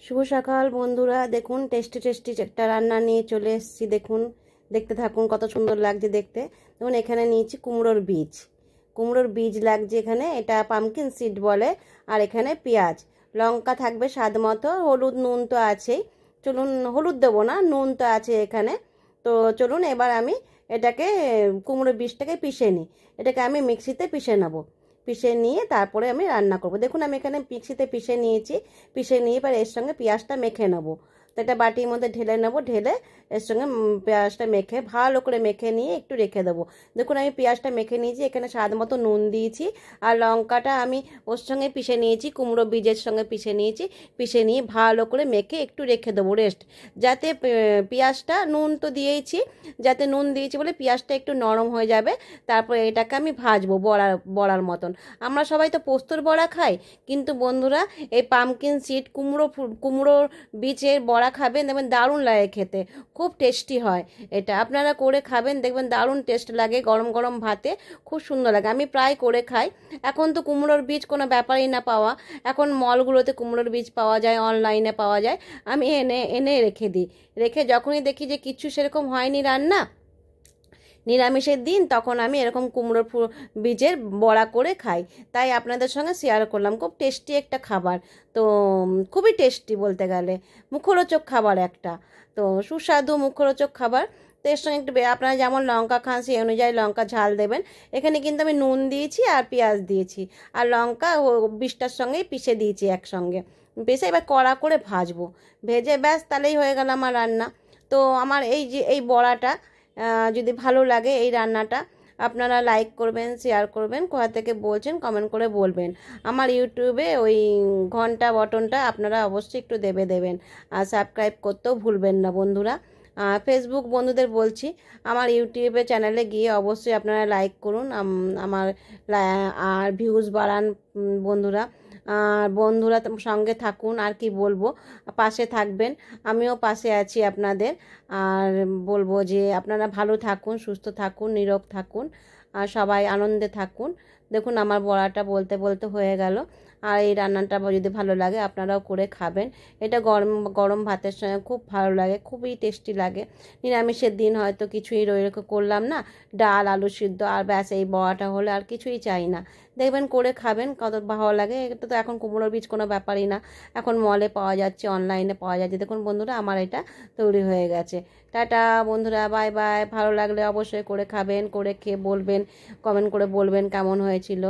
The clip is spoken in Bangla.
শুভ সকাল বন্ধুরা, দেখুন টেস্টি টেস্টি একটা রান্না নিয়ে চলে এসেছি। দেখুন, দেখতে থাকুন, কত সুন্দর লাগছে দেখতে। দেখুন, এখানে নিয়েছি কুমড়োর বীজ লাগছে এখানে, এটা পামকিন সিড বলে। আর এখানে পেঁয়াজ, লঙ্কা থাকবে স্বাদ মতো, হলুদ, নুন তো আছেই। চলুন, হলুদ দেবো না, নুন তো আছে এখানে। তো চলুন এবার আমি এটাকে, কুমড়োর বীজটাকে পিষে নিই। এটাকে আমি মিক্সিতে পিষে নেবো। পিষে নিয়ে তারপরে আমি রান্না করব। দেখুন, আমি এখানে মিক্সিতে পিষে নিয়েছি। পিষে নিয়ে এবার এর সঙ্গে পেঁয়াজটা মেখে নেবো। তো একটা বাটির মধ্যে ঢেলে নেবো, ঢেলে এর সঙ্গে পেঁয়াজটা মেখে ভালো করে মেখে নিয়ে একটু রেখে দেবো। দেখুন, আমি পেঁয়াজটা মেখে নিয়েছি, এখানে স্বাদ মতো নুন দিয়েছি। আর লঙ্কাটা আমি ওর সঙ্গে পিষে নিয়েছি, কুমড়ো বীজের সঙ্গে পিষে নিয়েছি। পিষে নিয়ে ভালো করে মেখে একটু রেখে দেবো রেস্ট, যাতে পেঁয়াজটা, নুন তো দিয়েইছি, যাতে নুন দিয়েছি বলে পেঁয়াজটা একটু নরম হয়ে যাবে। তারপরে এটাকে আমি ভাজবো বড়ার মতন। আমরা সবাই তো পোস্তর বড়া খাই, কিন্তু বন্ধুরা এই পামকিন সিড, কুমড়োর বীজের বড়া খাবেন, দেখবেন দারুণ লাগে খেতে, খুব টেস্টি হয়। এটা আপনারা করে খাবেন, দেখবেন দারুণ টেস্ট লাগে, গরম গরম ভাতে খুব সুন্দর লাগে। আমি প্রায় করে খাই। এখন তো কুমড়োর বীজ কোনো ব্যাপারই না পাওয়া, এখন মলগুলোতে কুমড়োর বীজ পাওয়া যায়, অনলাইনে পাওয়া যায়। আমি এনে এনে রেখে দিই। রেখে যখনই দেখি যে কিছু সেরকম হয়নি রান্না, নিরামিষের দিন, তখন আমি এরকম কুমড়োর বীজের বড়া করে খাই। তাই আপনাদের সঙ্গে শেয়ার করলাম। খুব টেস্টি একটা খাবার। তো খুবই টেস্টি বলতে গেলে, মুখরোচক খাবার একটা। তো সুস্বাদু মুখরোচক খাবার। তো এর সঙ্গে একটু আপনারা যেমন লঙ্কা খান সেই অনুযায়ী লঙ্কা ঝাল দেবেন। এখানে কিন্তু আমি নুন দিয়েছি আর পেঁয়াজ দিয়েছি, আর লঙ্কা ও বীজটার সঙ্গেই পিষে দিয়েছি একসঙ্গে। পিষে এবার কড়া করে ভাজবো। ভেজে ব্যাস, তাহলেই হয়ে গেল আমার রান্না। তো আমার এই যে এই বড়াটা, যদি ভালো লাগে এই রান্নাটা, আপনারা লাইক করবেন, শেয়ার করবেন। কোথা থেকে বলছেন কমেন্ট করে বলবেন। আমার ইউটিউবে ওই ঘন্টা বটনটা আপনারা অবশ্যই একটু দেবেন। আর সাবস্ক্রাইব করতেও ভুলবেন না বন্ধুরা। ফেসবুক বন্ধুদের বলছি, আমার ইউটিউবে চ্যানেলে গিয়ে অবশ্যই আপনারা লাইক করুন, আমার আর ভিউজ বাড়ান বন্ধুরা। আর বন্ধুরা সঙ্গে থাকুন, আর কি বলবো, পাশে থাকবেন। আমিও পাশে আছি আপনাদের। আর বলবো যে আপনারা ভালো থাকুন, সুস্থ থাকুন, নিরোগ থাকুন, আর সবাই আনন্দে থাকুন। দেখুন, আমার বড়াটা বলতে বলতে হয়ে গেল। আর এই রান্নাটা যদি ভালো লাগে আপনারাও করে খাবেন। এটা গরম গরম ভাতের সঙ্গে খুব ভালো লাগে, খুবই টেস্টি লাগে। নিরামিষের দিন হয়তো কিছুই করলাম না, ডাল, আলু সিদ্ধ আর ব্যাস, এই বড়াটা হলে আর কিছুই চাই না। দেখবেন করে খাবেন, কত ভালো লাগে। এটা তো এখন কুমড়োর বীজ কোনো ব্যাপারই না, এখন মলে পাওয়া যাচ্ছে, অনলাইনে পাওয়া যাচ্ছে। দেখুন বন্ধুরা, আমার এটা তৈরি হয়ে গেছে। টাটা বন্ধুরা, বাই বাই। ভালো লাগলে অবশ্যই করে খাবেন, করে খেয়ে বলবেন, কমেন্ট করে বলবেন কেমন হয়েছিল।